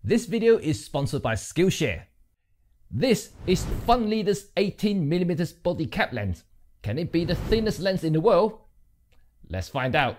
This video is sponsored by Skillshare. This is Funleader's 18mm Bodycap lens. Can it be the thinnest lens in the world? Let's find out.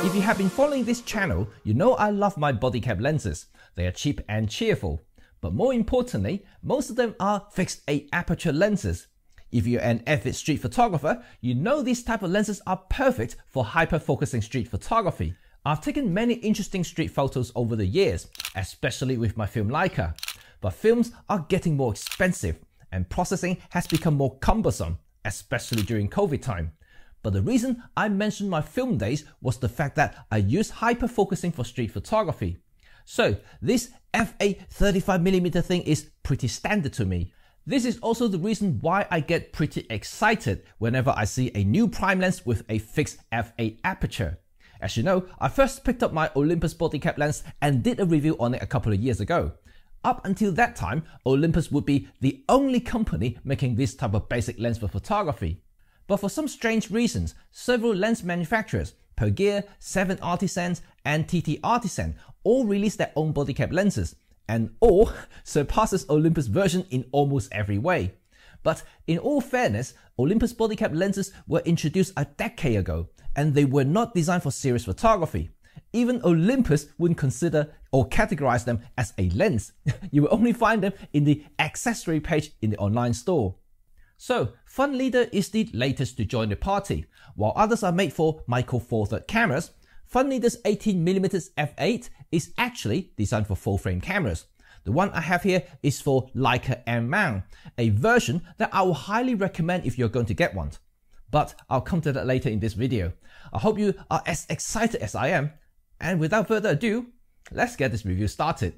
If you have been following this channel, you know I love my Bodycap lenses. They are cheap and cheerful. But more importantly, most of them are fixed aperture lenses. If you're an avid street photographer, you know these type of lenses are perfect for hyper-focusing street photography. I've taken many interesting street photos over the years, especially with my film Leica. But films are getting more expensive and processing has become more cumbersome, especially during COVID time. But the reason I mentioned my film days was the fact that I use hyper-focusing for street photography. So this f8-35mm thing is pretty standard to me. This is also the reason why I get pretty excited whenever I see a new prime lens with a fixed f8 aperture. As you know, I first picked up my Olympus Bodycap lens and did a review on it a couple of years ago. Up until that time, Olympus would be the only company making this type of basic lens for photography. But for some strange reasons, several lens manufacturers, Pergear, 7 Artisans and TT Artisan, all released their own Bodycap lenses, and all surpasses Olympus version in almost every way. But in all fairness, Olympus Bodycap lenses were introduced a decade ago, and they were not designed for serious photography. Even Olympus wouldn't consider or categorize them as a lens. You will only find them in the accessory page in the online store. So, Funleader is the latest to join the party. While others are made for micro four thirds cameras, Funleader's 18mm f8 is actually designed for full-frame cameras. The one I have here is for Leica M mount, a version that I will highly recommend if you're going to get one. But I'll come to that later in this video. I hope you are as excited as I am. And without further ado, let's get this review started.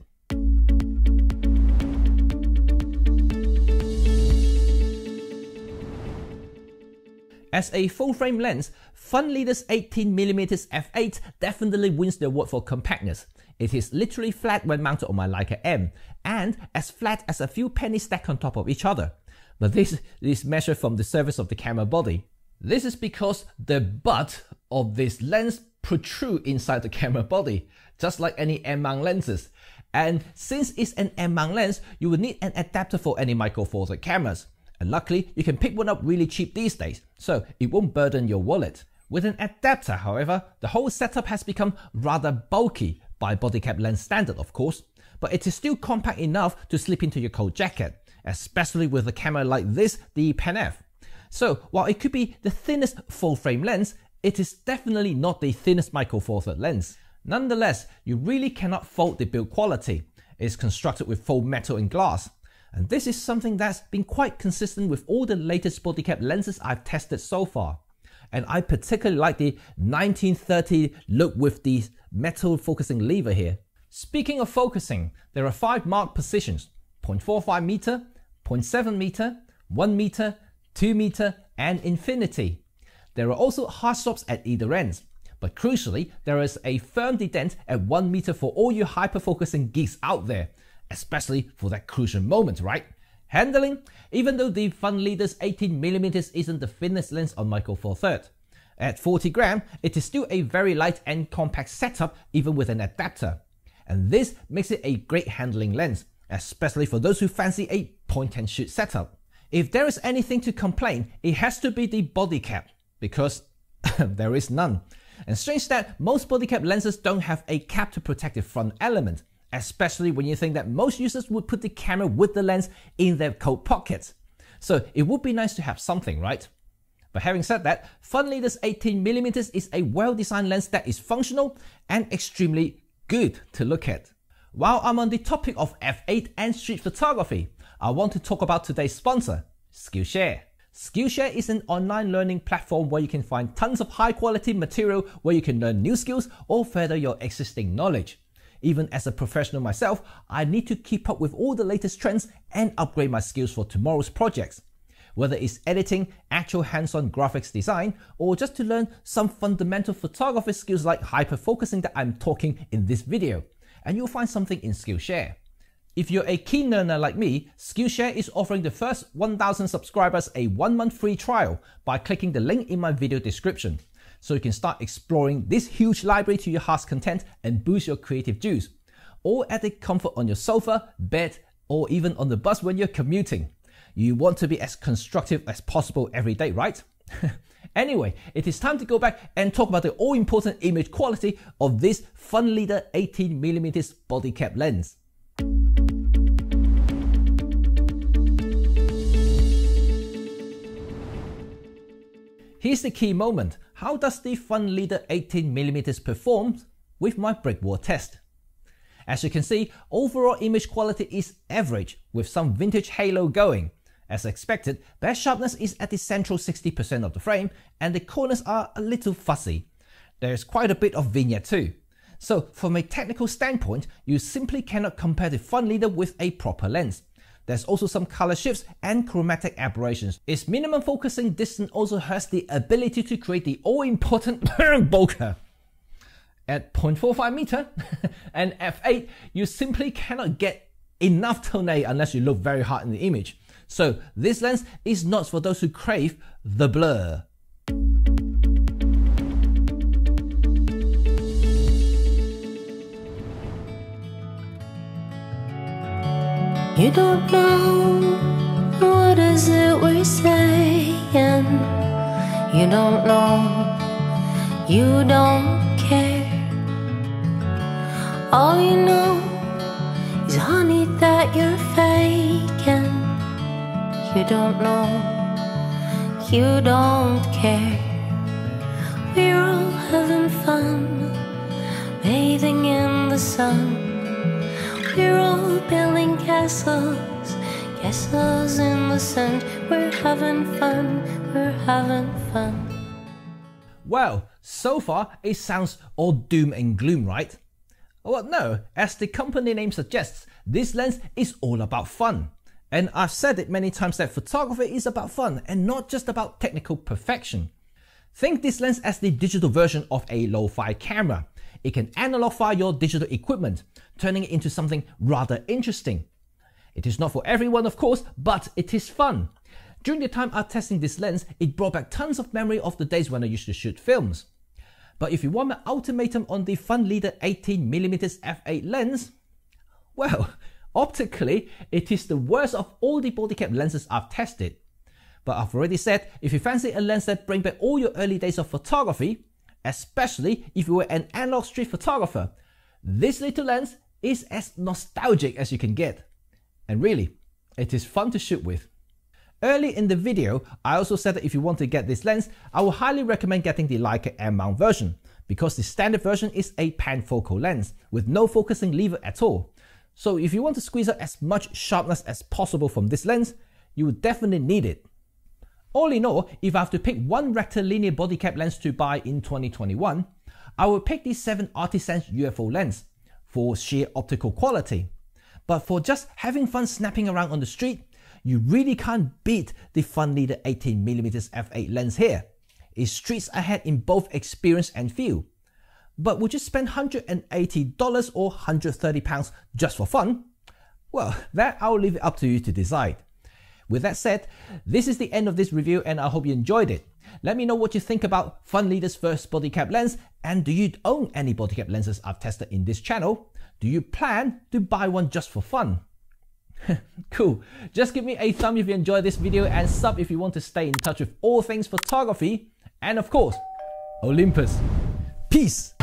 As a full-frame lens, Funleader's 18mm f8 definitely wins the award for compactness. It is literally flat when mounted on my Leica M, and as flat as a few pennies stacked on top of each other. But this is measured from the surface of the camera body. This is because the butt of this lens protrudes inside the camera body, just like any M mount lenses. And since it's an M mount lens, you will need an adapter for any micro four thirds cameras. And luckily, you can pick one up really cheap these days, so it won't burden your wallet. With an adapter, however, the whole setup has become rather bulky by Bodycap lens standard, of course, but it is still compact enough to slip into your coat jacket, especially with a camera like this, the Pen F. So while it could be the thinnest full-frame lens, it is definitely not the thinnest micro four thirds lens. Nonetheless, you really cannot fault the build quality. It is constructed with faux metal and glass. And this is something that's been quite consistent with all the latest Bodycap lenses I've tested so far. And I particularly like the 1930 look with the metal focusing lever here. Speaking of focusing, there are 5 marked positions: 0.45 meter, 0.7 meter, 1 meter, 2 meter, and infinity. There are also hard stops at either ends. But crucially, there is a firm detent at 1 meter for all you hyper-focusing geeks out there, especially for that crucial moment, right? Handling, even though the Funleader's 18mm isn't the thinnest lens on micro four thirds. At 40 grams, it is still a very light and compact setup even with an adapter. And this makes it a great handling lens, especially for those who fancy a point and shoot setup. If there is anything to complain, it has to be the Bodycap, because there is none. And strange that most Bodycap lenses don't have a cap to protect the front element, especially when you think that most users would put the camera with the lens in their coat pockets. So it would be nice to have something, right? But having said that, Funleader's 18mm is a well-designed lens that is functional and extremely good to look at. While I'm on the topic of f8 and street photography, I want to talk about today's sponsor, Skillshare. Skillshare is an online learning platform where you can find tons of high quality material where you can learn new skills or further your existing knowledge. Even as a professional myself, I need to keep up with all the latest trends and upgrade my skills for tomorrow's projects. Whether it's editing, actual hands-on graphics design, or just to learn some fundamental photography skills like hyperfocusing that I'm talking in this video. And you'll find something in Skillshare. If you're a keen learner like me, Skillshare is offering the first 1,000 subscribers a 1-month free trial by clicking the link in my video description. So you can start exploring this huge library to your heart's content and boost your creative juice. All at the comfort on your sofa, bed, or even on the bus when you're commuting. You want to be as constructive as possible every day, right? Anyway, it is time to go back and talk about the all-important image quality of this Funleader 18mm Bodycap lens. Here's the key moment. How does the Funleader 18mm perform with my brick wall test? As you can see, overall image quality is average with some vintage halo going. As expected, best sharpness is at the central 60% of the frame and the corners are a little fuzzy. There's quite a bit of vignette too. So from a technical standpoint, you simply cannot compare the Funleader with a proper lens. There's also some color shifts and chromatic aberrations. Its minimum focusing distance also has the ability to create the all-important bokeh. At 0.45 meter and f8, you simply cannot get enough tonality unless you look very hard in the image. So this lens is not for those who crave the blur. You don't know what is it we're saying. You don't know, you don't care. All you know is honey that you're faking. You don't know, you don't care. We're all having fun, bathing in the sun. We're all building castles, castles in the sand. We're having fun, we're having fun. Well, so far it sounds all doom and gloom, right? Well, no, as the company name suggests, this lens is all about fun. And I've said it many times that photography is about fun and not just about technical perfection. Think this lens as the digital version of a lo-fi camera. It can analog file your digital equipment, turning it into something rather interesting. It is not for everyone, of course, but it is fun. During the time of testing this lens, it brought back tons of memory of the days when I used to shoot films. But if you want my ultimatum on the Funleader 18mm f8 lens, well, optically, it is the worst of all the Bodycap lenses I've tested. But I've already said, if you fancy a lens that brings back all your early days of photography, especially if you were an analog street photographer, this little lens is as nostalgic as you can get. And really, it is fun to shoot with. Early in the video, I also said that if you want to get this lens, I would highly recommend getting the Leica M-mount version, because the standard version is a pan-focal lens with no focusing lever at all. So if you want to squeeze out as much sharpness as possible from this lens, you would definitely need it. All in all, if I have to pick one rectilinear Bodycap lens to buy in 2021, I will pick the 7 Artisans UFO lens for sheer optical quality. But for just having fun snapping around on the street, you really can't beat the Funleader 18mm f8 lens here. It streets ahead in both experience and feel. But would you spend $180 or £130 just for fun? Well, that I'll leave it up to you to decide. With that said, this is the end of this review and I hope you enjoyed it. Let me know what you think about Funleader's first Bodycap lens, and do you own any Bodycap lenses I've tested in this channel? Do you plan to buy one just for fun? Cool, just give me a thumb if you enjoyed this video and sub if you want to stay in touch with all things photography, and of course, Olympus. Peace!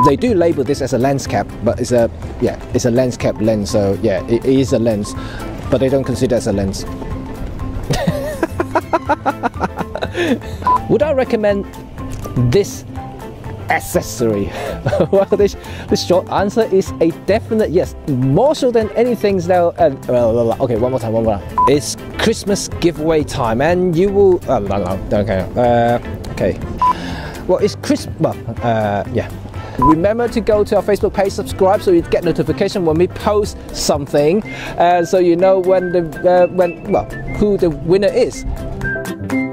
They do label this as a lens cap, but it's a lens cap lens, so yeah, it is a lens, but they don't consider it as a lens. Would I recommend this accessory? Well, the short answer is a definite yes. More so than anything now. Okay, one more time. It's Christmas giveaway time, and you will. Okay. Well, it's Christmas. Well, yeah. Remember to go to our Facebook page, subscribe, so you get notification when we post something, so you know when who the winner is.